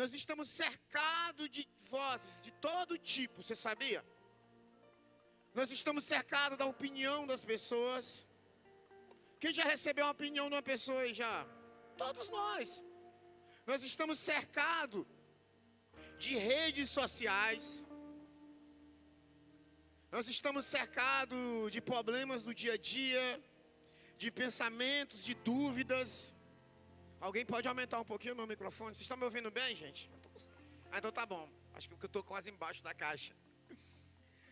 Nós estamos cercados de vozes de todo tipo, você sabia? Nós estamos cercados da opinião das pessoas. Quem já recebeu uma opinião de uma pessoa aí já? Todos nós. Nós estamos cercados de redes sociais. Nós estamos cercados de problemas do dia a dia, de pensamentos, de dúvidas. Alguém pode aumentar um pouquinho o meu microfone? Vocês estão me ouvindo bem, gente? Então tá bom. Acho que eu estou quase embaixo da caixa.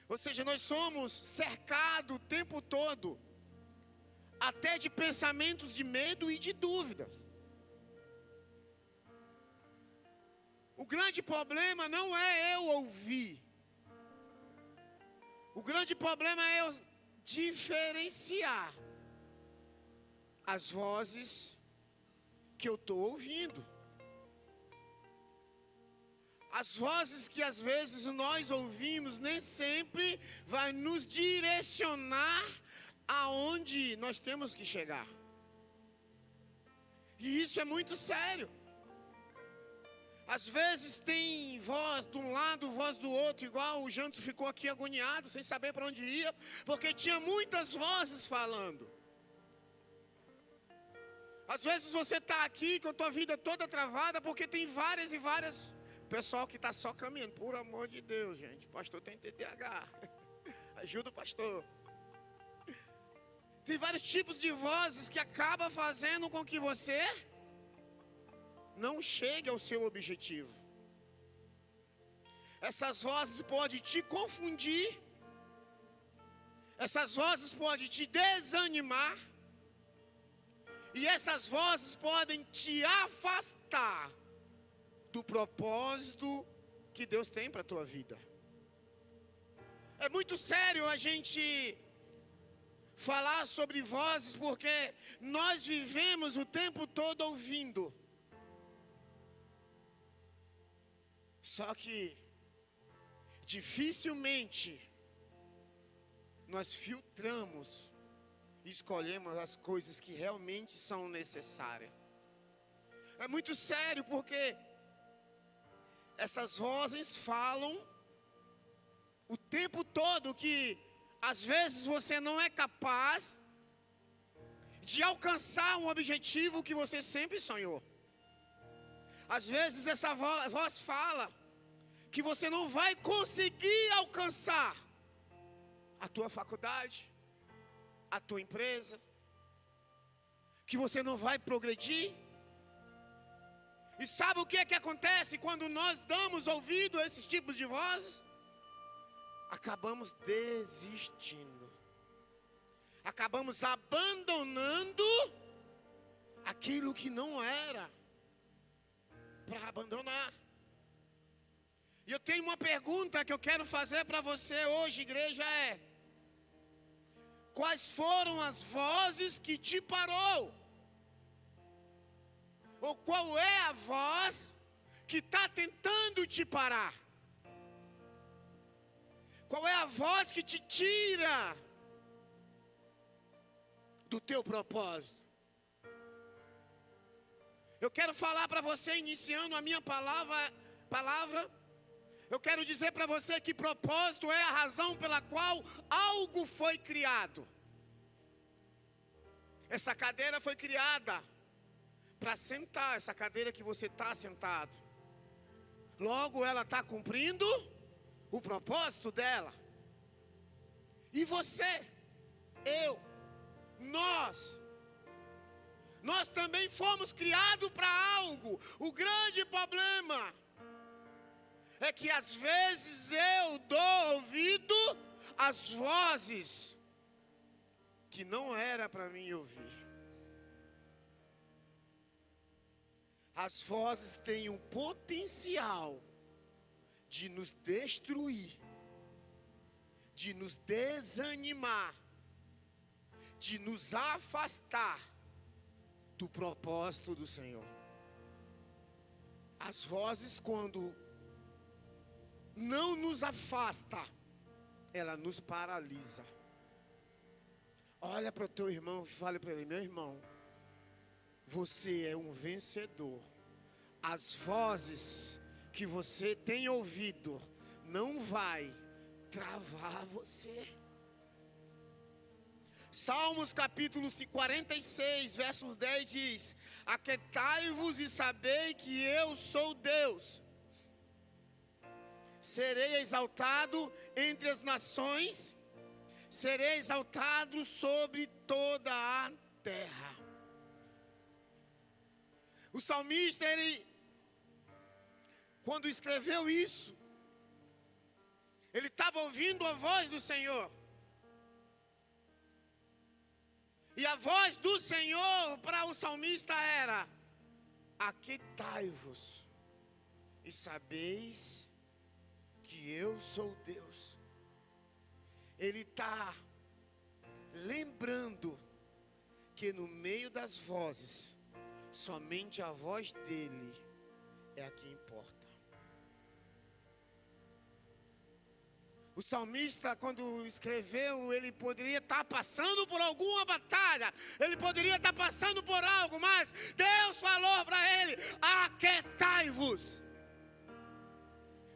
Ou seja, nós somos cercados o tempo todo, até de pensamentos de medo e de dúvidas. O grande problema não é eu ouvir. O grande problema é eu diferenciar as vozes que eu estou ouvindo. As vozes que às vezes nós ouvimos nem sempre vai nos direcionar aonde nós temos que chegar. E isso é muito sério. Às vezes tem voz de um lado, voz do outro, igual o Janto ficou aqui agoniado, sem saber para onde ia, porque tinha muitas vozes falando. Às vezes você está aqui com a tua vida toda travada, porque tem várias e várias... Pessoal que está só caminhando, por amor de Deus, gente. O pastor tem TDAH. Ajuda o pastor. Tem vários tipos de vozes que acabam fazendo com que você não chegue ao seu objetivo. Essas vozes podem te confundir. Essas vozes podem te desanimar. E essas vozes podem te afastar do propósito que Deus tem para a tua vida. É muito sério a gente falar sobre vozes, porque nós vivemos o tempo todo ouvindo. Só que dificilmente nós filtramos e escolhemos as coisas que realmente são necessárias. É muito sério porque essas vozes falam o tempo todo que às vezes você não é capaz de alcançar um objetivo que você sempre sonhou. Às vezes essa voz fala que você não vai conseguir alcançar a tua faculdade, a tua empresa, que você não vai progredir. E sabe o que é que acontece quando nós damos ouvido a esses tipos de vozes? Acabamos desistindo. Acabamos abandonando aquilo que não era para abandonar. E eu tenho uma pergunta que eu quero fazer para você hoje, igreja, quais foram as vozes que te parou? Ou qual é a voz que está tentando te parar? Qual é a voz que te tira do teu propósito? Eu quero falar para você, iniciando a minha palavra, eu quero dizer para você que propósito é a razão pela qual algo foi criado. Essa cadeira foi criada para sentar, essa cadeira que você está sentado. Logo ela está cumprindo o propósito dela. E você, eu, nós também fomos criados para algo. O grande problema é que às vezes eu dou ouvido às vozes que não era para mim ouvir. As vozes têm um potencial de nos destruir, de nos desanimar, de nos afastar do propósito do Senhor. As vozes, quando não nos afasta, ela nos paralisa. Olha para o teu irmão e fale para ele: meu irmão, você é um vencedor. As vozes que você tem ouvido não vai travar você. Salmos capítulo 46, versos 10 diz: aquietai-vos e sabei que eu sou Deus. Serei exaltado entre as nações, serei exaltado sobre toda a terra. O salmista, ele, quando escreveu isso, ele estava ouvindo a voz do Senhor. E a voz do Senhor para o salmista era: aquietai-vos e sabeis que eu sou Deus. Ele está lembrando que no meio das vozes, somente a voz dele é a que importa. O salmista, quando escreveu, ele poderia estar passando por alguma batalha, ele poderia estar passando por algo, mas Deus falou para ele: aquietai-vos,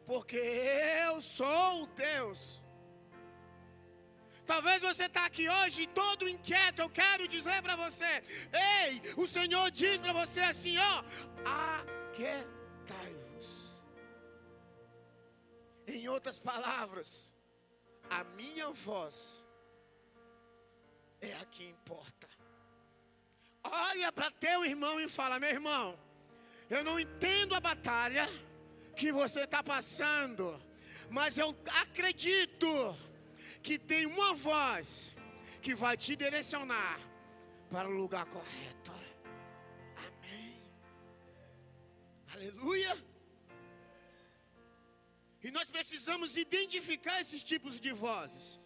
porque eu sou Deus. Talvez você está aqui hoje todo inquieto. Eu quero dizer para você: ei, o Senhor diz para você assim, ó: aquietai-vos. Em outras palavras, a minha voz é a que importa. Olha para teu irmão e fala: meu irmão, eu não entendo a batalha que você está passando, mas eu acredito que tem uma voz que vai te direcionar para o lugar correto. Amém. Aleluia. E nós precisamos identificar esses tipos de vozes.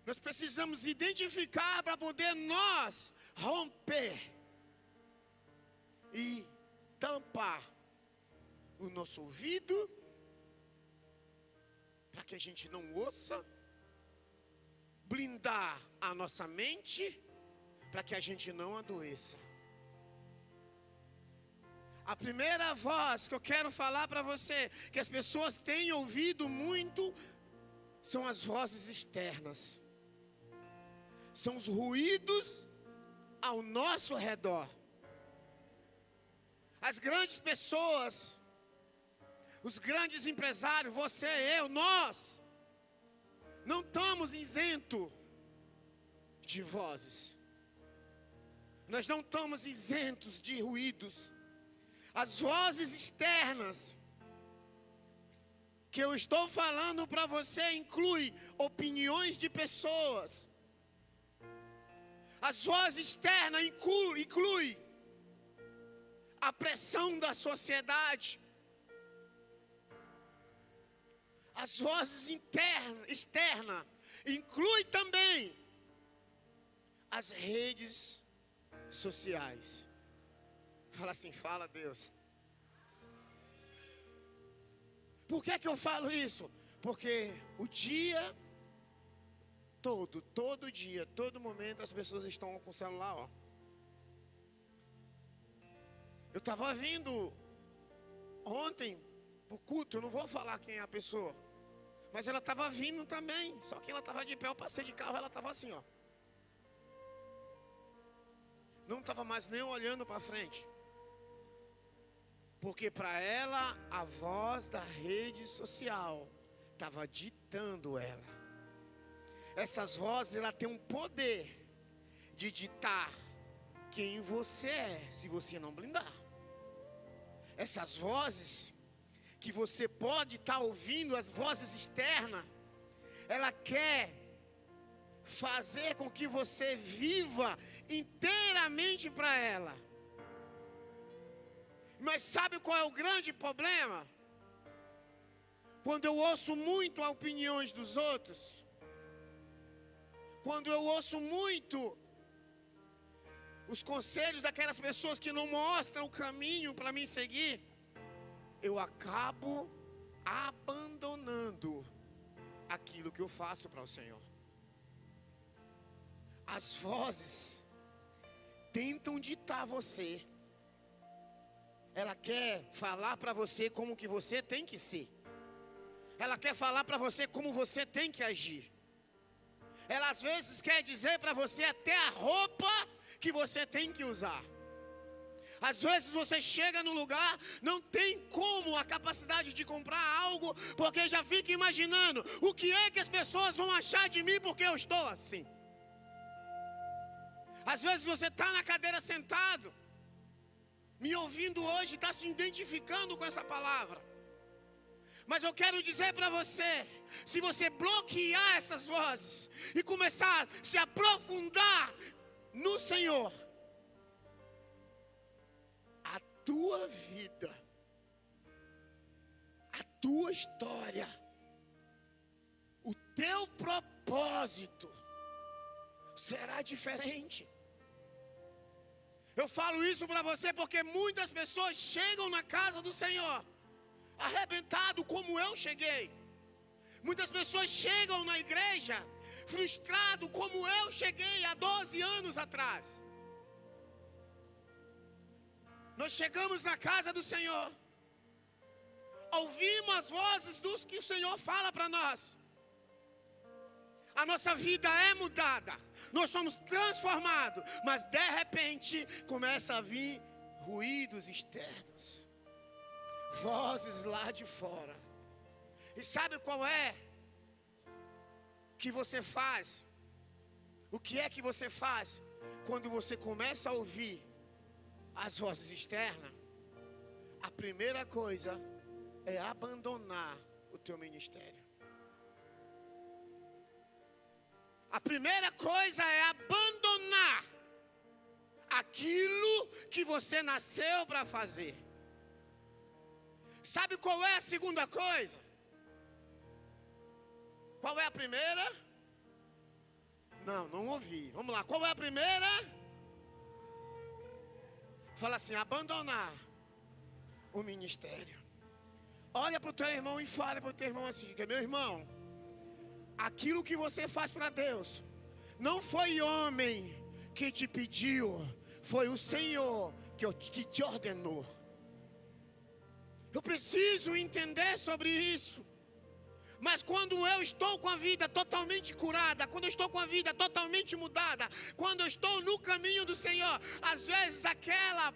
Nós precisamos identificar para poder nós romper e tampar o nosso ouvido, para que a gente não ouça, blindar a nossa mente, para que a gente não adoeça. A primeira voz que eu quero falar para você, que as pessoas têm ouvido muito, são as vozes externas. São os ruídos ao nosso redor. As grandes pessoas, os grandes empresários, você, eu, nós, não estamos isentos de vozes. Nós não estamos isentos de ruídos. As vozes externas que eu estou falando para você inclui opiniões de pessoas. As vozes externas inclui a pressão da sociedade. As vozes externas inclui também as redes sociais. Fala assim: fala Deus. Por que eu falo isso? Porque o dia todo dia, todo momento, as pessoas estão com o celular, ó. Eu estava vindo ontem pro culto, eu não vou falar quem é a pessoa, mas ela estava vindo também, só que ela estava de pé, eu passei de carro, ela estava assim, ó. Não estava mais nem olhando para frente. Porque para ela, a voz da rede social estava ditando ela. Essas vozes, ela tem um poder de ditar quem você é, se você não blindar. Essas vozes que você pode estar ouvindo, as vozes externas, ela quer fazer com que você viva inteiramente para ela. Mas sabe qual é o grande problema? Quando eu ouço muito as opiniões dos outros, quando eu ouço muito os conselhos daquelas pessoas que não mostram o caminho para mim seguir, eu acabo abandonando aquilo que eu faço para o Senhor. As vozes tentam ditar você. ela quer falar para você como que você tem que ser. Ela quer falar para você como você tem que agir. Ela às vezes quer dizer para você até a roupa que você tem que usar. Às vezes você chega no lugar, não tem como a capacidade de comprar algo, porque já fica imaginando o que é que as pessoas vão achar de mim porque eu estou assim. Às vezes você está na cadeira sentado, me ouvindo hoje, está se identificando com essa palavra. Mas eu quero dizer para você, se você bloquear essas vozes e começar a se aprofundar no Senhor, a tua vida, a tua história, o teu propósito será diferente. Eu falo isso para você porque muitas pessoas chegam na casa do Senhor arrebentado como eu cheguei. Muitas pessoas chegam na igreja frustrado como eu cheguei há 12 anos atrás. Nós chegamos na casa do Senhor, ouvimos as vozes dos que o Senhor fala para nós. A nossa vida é mudada, nós somos transformados, mas de repente começa a vir ruídos externos, vozes lá de fora. E sabe qual é que você faz? O que é que você faz quando você começa a ouvir as vozes externas? A primeira coisa é abandonar o teu ministério. A primeira coisa é abandonar aquilo que você nasceu para fazer. Sabe qual é a segunda coisa? Qual é a primeira? Não ouvi. Vamos lá, qual é a primeira? Fala assim, abandonar o ministério. Olha para o teu irmão e fala para o teu irmão assim, diga, meu irmão, aquilo que você faz para Deus, não foi homem que te pediu, foi o Senhor que te ordenou. Eu preciso entender sobre isso. Mas quando eu estou com a vida totalmente curada, quando eu estou com a vida totalmente mudada, quando eu estou no caminho do Senhor, às vezes aquela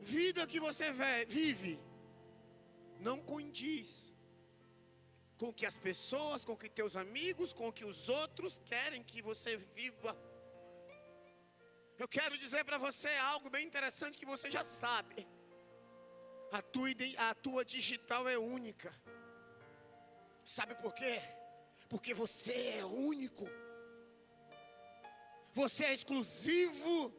vida que você vive não condiz com que as pessoas, com que teus amigos, com que os outros querem que você viva. Eu quero dizer para você algo bem interessante que você já sabe. A tua digital é única. Sabe por quê? Porque você é único. Você é exclusivo.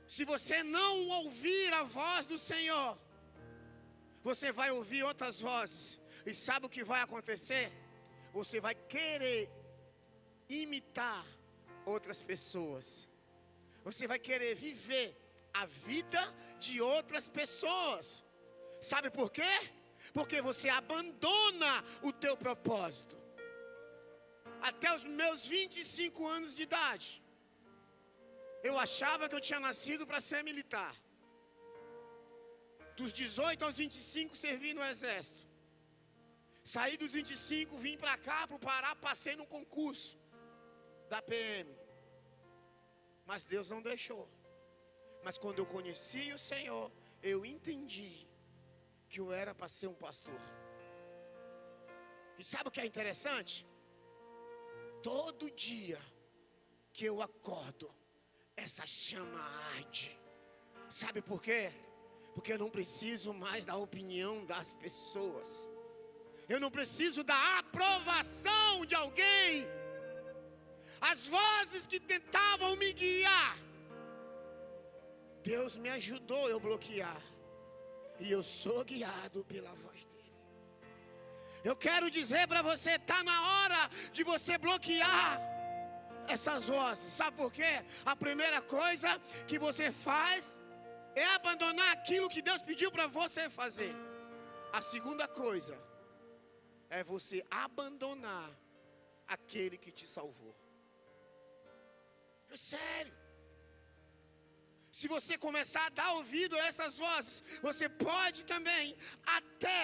Se você não ouvir a voz do Senhor, você vai ouvir outras vozes. E sabe o que vai acontecer? Você vai querer imitar outras pessoas. Você vai querer viver a vida de outras pessoas. Sabe por quê? Porque você abandona o teu propósito. Até os meus 25 anos de idade, eu achava que eu tinha nascido para ser militar. Dos 18 aos 25 servi no exército. Saí dos 25, vim para cá, para o Pará, passei no concurso da PM. Mas Deus não deixou. Mas quando eu conheci o Senhor, eu entendi que eu era para ser um pastor. E sabe o que é interessante? Todo dia que eu acordo, essa chama arde. Sabe por quê? Porque eu não preciso mais da opinião das pessoas. Eu não preciso da aprovação de alguém. As vozes que tentavam me guiar, Deus me ajudou a bloquear. E eu sou guiado pela voz dele. Eu quero dizer para você, está na hora de você bloquear essas vozes. Sabe por quê? A primeira coisa que você faz é abandonar aquilo que Deus pediu para você fazer. A segunda coisa é você abandonar aquele que te salvou. É sério. se você começar a dar ouvido a essas vozes, você pode também até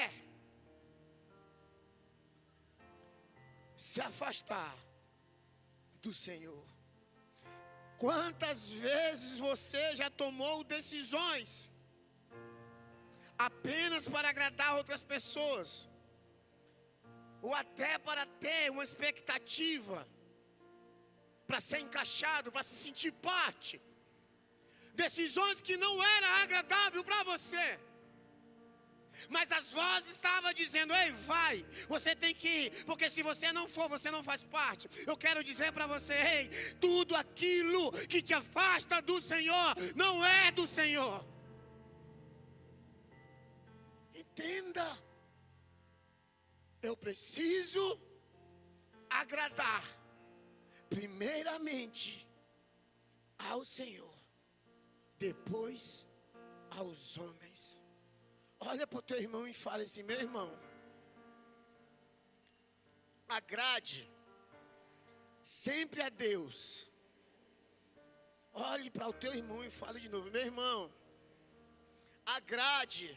se afastar do Senhor. Quantas vezes você já tomou decisões apenas para agradar outras pessoas, ou até para ter uma expectativa, para ser encaixado, para se sentir parte? Decisões que não eram agradáveis para você, mas as vozes estavam dizendo: ei, vai, você tem que ir, porque se você não for, você não faz parte. Eu quero dizer para você: ei, tudo aquilo que te afasta do Senhor, não é do Senhor. Entenda, eu preciso agradar primeiramente ao Senhor, depois aos homens. Olha para o teu irmão e fala assim: meu irmão, agrade sempre a Deus. Olhe para o teu irmão e fale de novo: meu irmão, agrade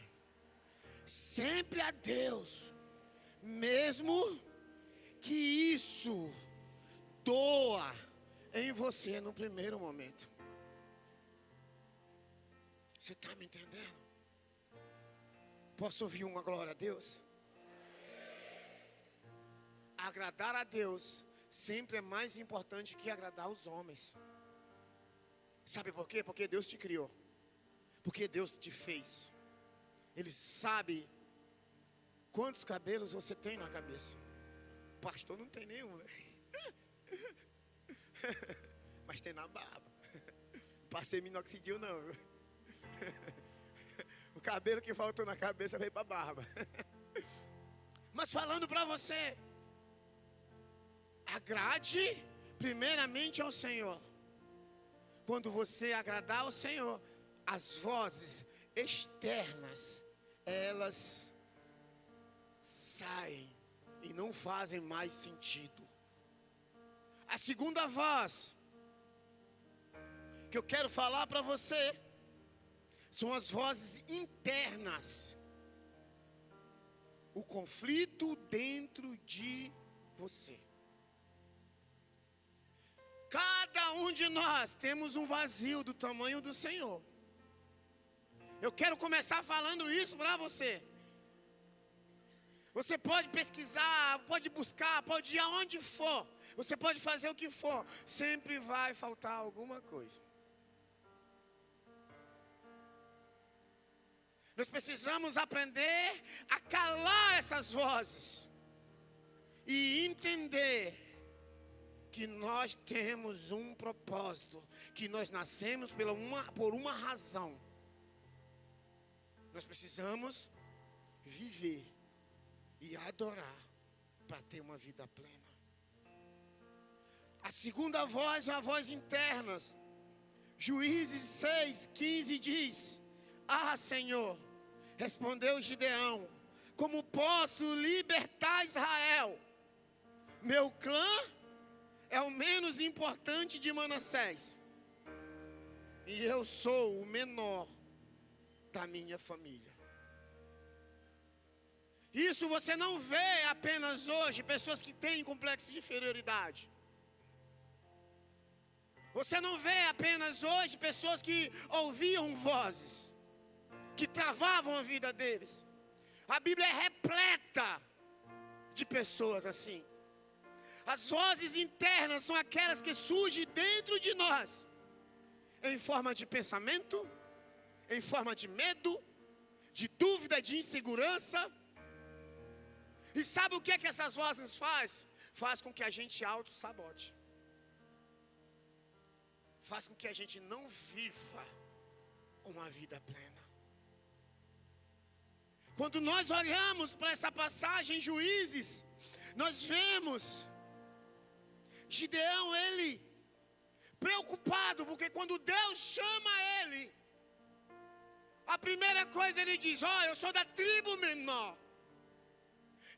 sempre a Deus, mesmo que isso doa em você no primeiro momento. Você está me entendendo? Posso ouvir uma glória a Deus? Agradar a Deus sempre é mais importante que agradar os homens. Sabe por quê? Porque Deus te criou. Porque Deus te fez. Ele sabe quantos cabelos você tem na cabeça. O pastor não tem nenhum, né? Mas tem na barba. Passei minoxidil não, viu? O cabelo que faltou na cabeça veio para a barba. Mas falando para você, agrade primeiramente ao Senhor. Quando você agradar ao Senhor, as vozes externas, elas saem e não fazem mais sentido. A segunda voz que eu quero falar para você são as vozes internas. O conflito dentro de você. Cada um de nós temos um vazio do tamanho do Senhor. Eu quero começar falando isso para você. Você pode pesquisar, pode buscar, pode ir aonde for. Você pode fazer o que for. Sempre vai faltar alguma coisa. Nós precisamos aprender a calar essas vozes e entender que nós temos um propósito, que nós nascemos por uma razão. Nós precisamos viver e adorar para ter uma vida plena. A segunda voz é a voz interna. Juízes 6:15 diz: ah, Senhor, respondeu Gideão, como posso libertar Israel? Meu clã é o menos importante de Manassés, e eu sou o menor da minha família. Isso você não vê apenas hoje, pessoas que têm complexo de inferioridade. Você não vê apenas hoje pessoas que ouviam vozes, que travavam a vida deles. A Bíblia é repleta de pessoas assim. As vozes internas são aquelas que surgem dentro de nós, em forma de pensamento, em forma de medo, de dúvida, de insegurança. E sabe o que é que essas vozes faz? Faz com que a gente auto-sabote. Faz com que a gente não viva uma vida plena. Quando nós olhamos para essa passagem em Juízes, nós vemos Gideão, ele preocupado, porque quando Deus chama ele, a primeira coisa ele diz: ó, eu sou da tribo menor.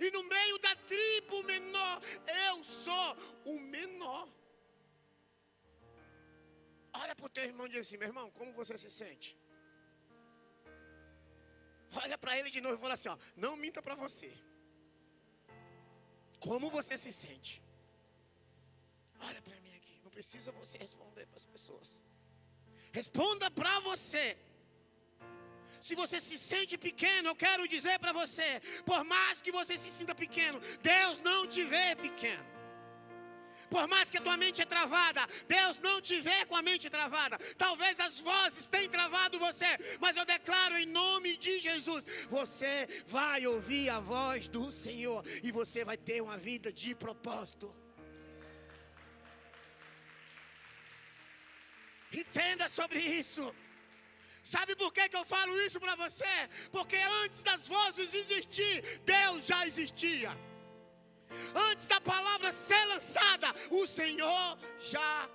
E no meio da tribo menor, eu sou o menor. Olha para o teu irmão e diz assim: meu irmão, como você se sente? Olha para ele de novo e fala assim: ó, não minta para você. Como você se sente? Olha para mim aqui. Não precisa você responder para as pessoas. Responda para você. Se você se sente pequeno, eu quero dizer para você, por mais que você se sinta pequeno, Deus não te vê pequeno. Por mais que a tua mente é travada, Deus não te vê com a mente travada. Talvez as vozes tenham travado você, mas eu declaro em nome de Jesus, você vai ouvir a voz do Senhor e você vai ter uma vida de propósito. Entenda sobre isso. Sabe por que eu falo isso para você? Porque antes das vozes existir, Deus já existia. Antes da palavra ser lançada, o Senhor já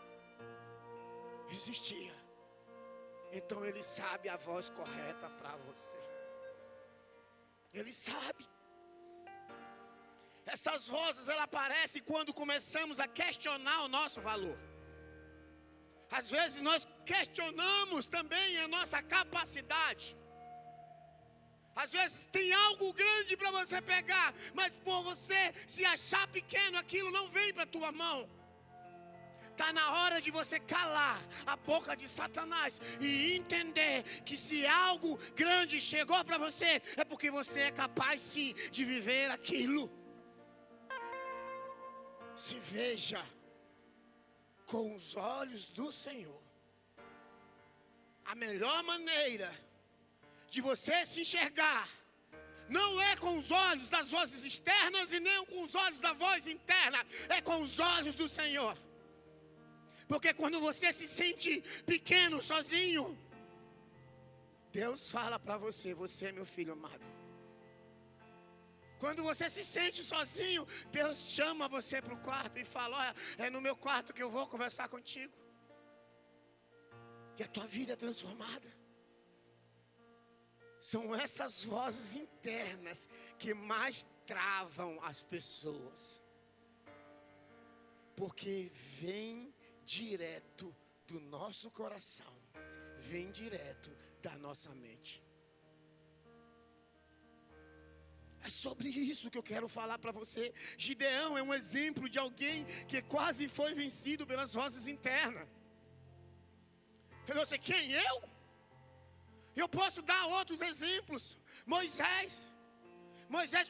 existia. Então Ele sabe a voz correta para você. Ele sabe. Essas vozes, elas aparecem quando começamos a questionar o nosso valor. Às vezes nós questionamos também a nossa capacidade. Às vezes tem algo grande para você pegar, mas por você se achar pequeno, aquilo não vem para a tua mão. Está na hora de você calar a boca de Satanás e entender que se algo grande chegou para você, é porque você é capaz sim de viver aquilo. Se veja com os olhos do Senhor. A melhor maneira de você se enxergar não é com os olhos das vozes externas e nem com os olhos da voz interna, é com os olhos do Senhor. Porque quando você se sente pequeno, sozinho, Deus fala para você: você é meu filho amado. Quando você se sente sozinho, Deus chama você para o quarto e fala: olha, é no meu quarto que eu vou conversar contigo. E a tua vida é transformada. São essas vozes internas que mais travam as pessoas. Porque vem direto do nosso coração, vem direto da nossa mente. É sobre isso que eu quero falar para você. Gideão é um exemplo de alguém que quase foi vencido pelas vozes internas. Eu sei quem? Eu posso dar outros exemplos. Moisés,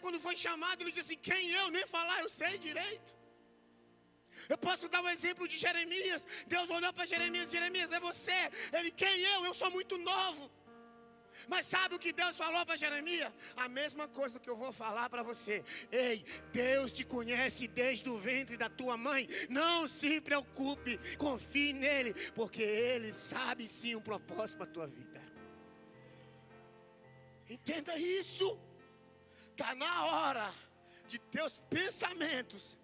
quando foi chamado, ele disse assim: quem eu? Nem falar eu sei direito. Eu posso dar um exemplo de Jeremias. Deus olhou para Jeremias: Jeremias, é você. Ele: quem eu? Eu sou muito novo. Mas sabe o que Deus falou para Jeremias? A mesma coisa que eu vou falar para você. Ei, Deus te conhece desde o ventre da tua mãe. Não se preocupe, confie nele, porque Ele sabe sim um propósito para a tua vida. Entenda isso. Está na hora de teus pensamentos,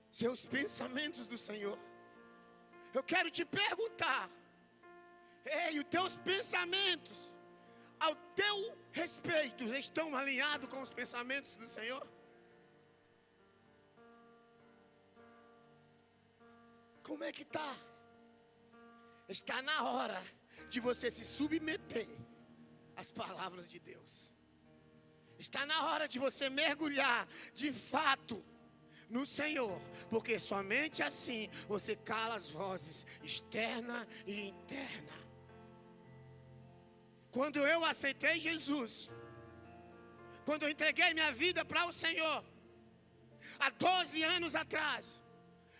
seus pensamentos do Senhor. Eu quero te perguntar: ei, os teus pensamentos ao teu respeito estão alinhados com os pensamentos do Senhor? Como é que está? Está na hora de você se submeter às palavras de Deus. Está na hora de você mergulhar de fato no Senhor, porque somente assim você cala as vozes externa e interna. Quando eu aceitei Jesus, quando eu entreguei minha vida para o Senhor, há 12 anos atrás,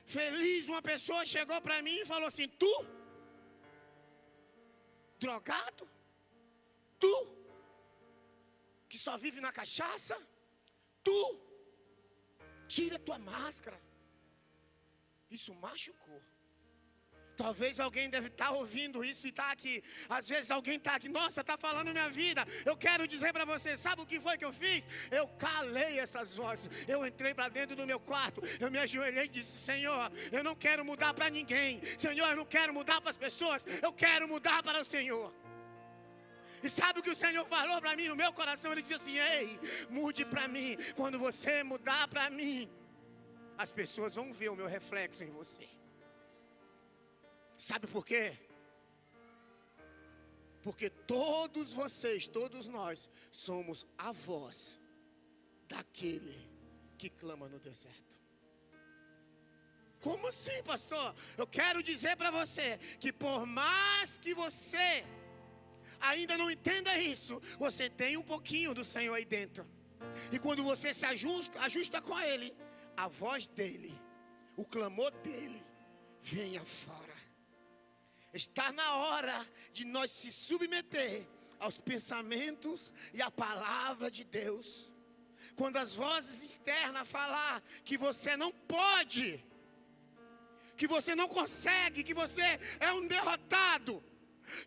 feliz, uma pessoa chegou para mim e falou assim: tu, drogado, tu, que só vive na cachaça, tu, tira tua máscara. Isso machucou. Talvez alguém deve estar ouvindo isso e está aqui. Às vezes alguém está aqui: nossa, está falando minha vida. Eu quero dizer para você: sabe o que foi que eu fiz? Eu calei essas vozes. Eu entrei para dentro do meu quarto. Eu me ajoelhei e disse: Senhor, eu não quero mudar para ninguém. Senhor, eu não quero mudar para as pessoas. Eu quero mudar para o Senhor. E sabe o que o Senhor falou para mim no meu coração? Ele disse assim: ei, mude para mim. Quando você mudar para mim, as pessoas vão ver o meu reflexo em você. Sabe por quê? Porque todos vocês, todos nós, somos a voz daquele que clama no deserto. Como assim, pastor? Eu quero dizer para você que por mais que você ainda não entenda isso, você tem um pouquinho do Senhor aí dentro. E quando você se ajusta com Ele, a voz dEle, o clamor dEle, vem afora. Está na hora de nós se submeter aos pensamentos e à palavra de Deus. Quando as vozes externas falar que você não pode, que você não consegue, que você é um derrotado,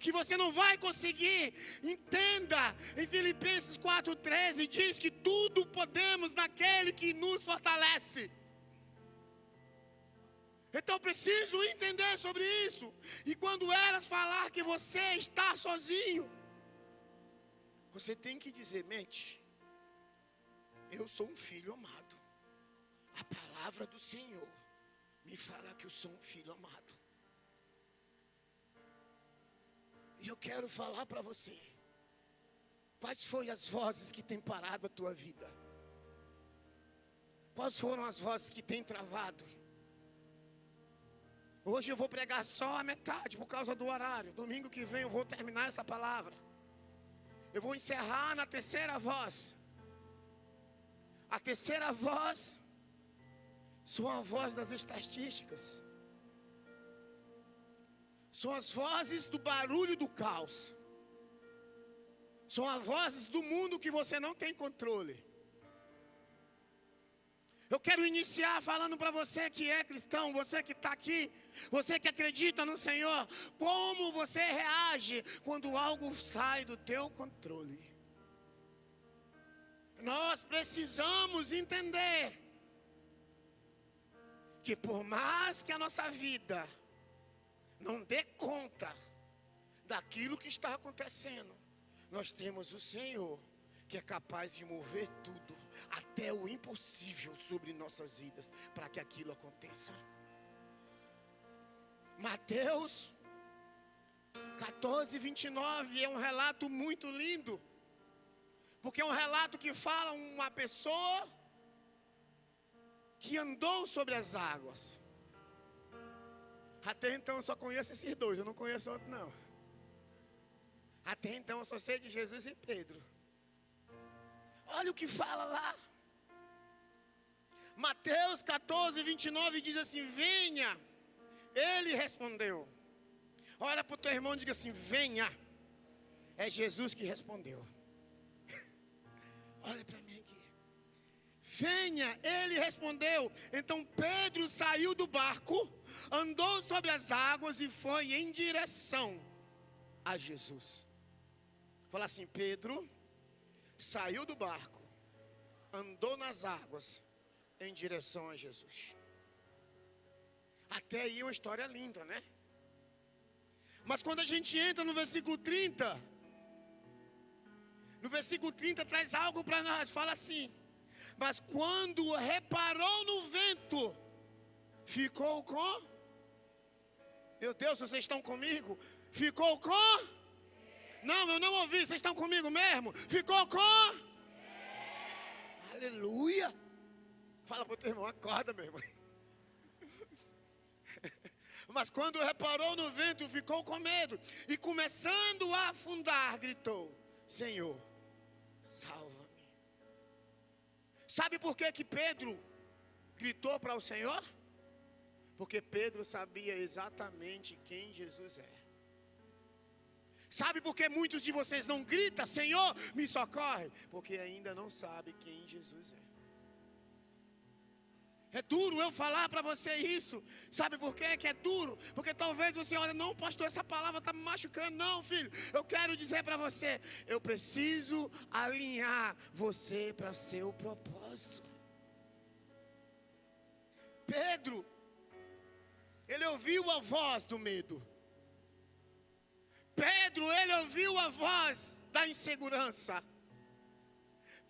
que você não vai conseguir, entenda, em Filipenses 4,13 diz que tudo podemos naquele que nos fortalece. Então preciso entender sobre isso. E quando elas falar que você está sozinho, você tem que dizer: mente, eu sou um filho amado. A palavra do Senhor me fala que eu sou um filho amado. E eu quero falar para você, quais foram as vozes que têm parado a tua vida? Quais foram as vozes que têm travado? Hoje eu vou pregar só a metade por causa do horário. Domingo que vem eu vou terminar essa palavra. Eu vou encerrar na terceira voz. A terceira voz são a voz das estatísticas. São as vozes do barulho do caos. São as vozes do mundo que você não tem controle. Eu quero iniciar falando para você que é cristão, você que está aqui, você que acredita no Senhor, como você reage quando algo sai do teu controle. Nós precisamos entender que por mais que a nossa vida não dê conta daquilo que está acontecendo, nós temos o Senhor que é capaz de mover tudo, até o impossível sobre nossas vidas, para que aquilo aconteça. Mateus 14:29 é um relato muito lindo, porque é um relato que fala uma pessoa que andou sobre as águas. Até então eu só conheço esses dois, eu não conheço outro não. Até então eu só sei de Jesus e Pedro. Olha o que fala lá. Mateus 14:29 diz assim: venha. Ele respondeu. Olha para o teu irmão e diga assim: venha. É Jesus que respondeu. Olha para mim aqui. Venha, ele respondeu. Então Pedro saiu do barco, andou sobre as águas e foi em direção a Jesus. Fala assim: Pedro saiu do barco, andou nas águas em direção a Jesus. Até aí uma história linda, né? Mas quando a gente entra no versículo 30, no versículo 30 traz algo para nós, fala assim: mas quando reparou no vento, ficou com... Meu Deus, vocês estão comigo? Ficou com... Não, eu não ouvi, vocês estão comigo mesmo? Ficou com... Aleluia! Fala para o teu irmão, acorda, meu irmão. Mas quando reparou no vento, ficou com medo. E começando a afundar, gritou: Senhor, salva-me. Sabe por que Pedro gritou para o Senhor? Porque Pedro sabia exatamente quem Jesus é. Sabe por que muitos de vocês não gritam: Senhor, me socorre? Porque ainda não sabe quem Jesus é. É duro eu falar para você isso. Sabe por quê que é duro? Porque talvez você olhe: não, pastor, essa palavra está me machucando. Não, filho, eu quero dizer para você: eu preciso alinhar você para seu propósito. Pedro, ele ouviu a voz do medo. Pedro, ele ouviu a voz da insegurança.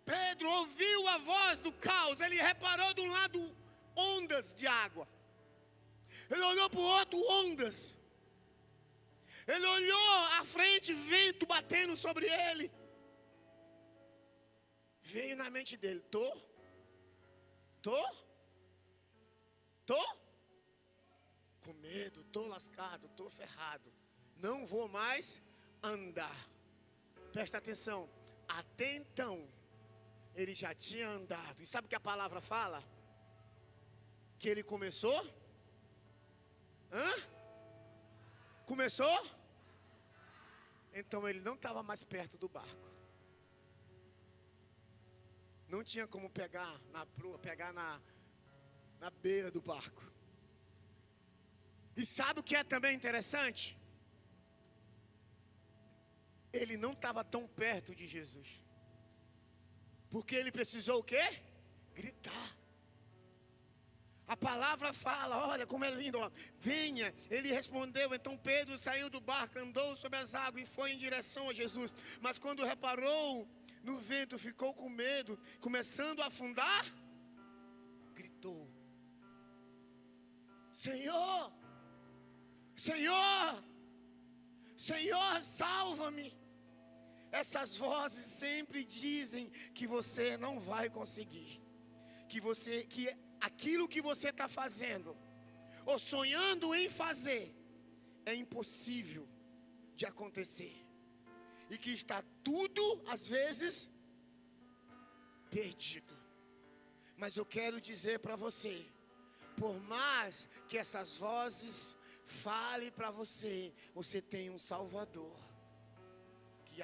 Pedro ouviu a voz do caos. Ele reparou de um lado ondas de água. Ele olhou para o outro, ondas. Ele olhou à frente, vento batendo sobre ele. Veio na mente dele: tô com medo, tô lascado, tô ferrado. Não vou mais andar. Presta atenção. Até então, ele já tinha andado. E sabe o que a palavra fala? Que ele começou? Começou? Então ele não estava mais perto do barco. Não tinha como pegar na beira do barco. E sabe o que é também interessante? Ele não estava tão perto de Jesus. Porque ele precisou o quê? Gritar. A palavra fala, olha como é lindo, ó. Venha. Ele respondeu, então Pedro saiu do barco, andou sobre as águas e foi em direção a Jesus. Mas quando reparou no vento, ficou com medo, começando a afundar, gritou: Senhor, Senhor, Senhor, salva-me. Essas vozes sempre dizem que você não vai conseguir, que aquilo que você está fazendo, ou sonhando em fazer, é impossível de acontecer. E que está tudo, às vezes, perdido. Mas eu quero dizer para você, por mais que essas vozes falem para você, você tem um Salvador. Que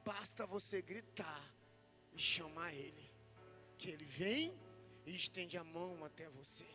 basta você gritar e chamar Ele, que Ele vem e estende a mão até você.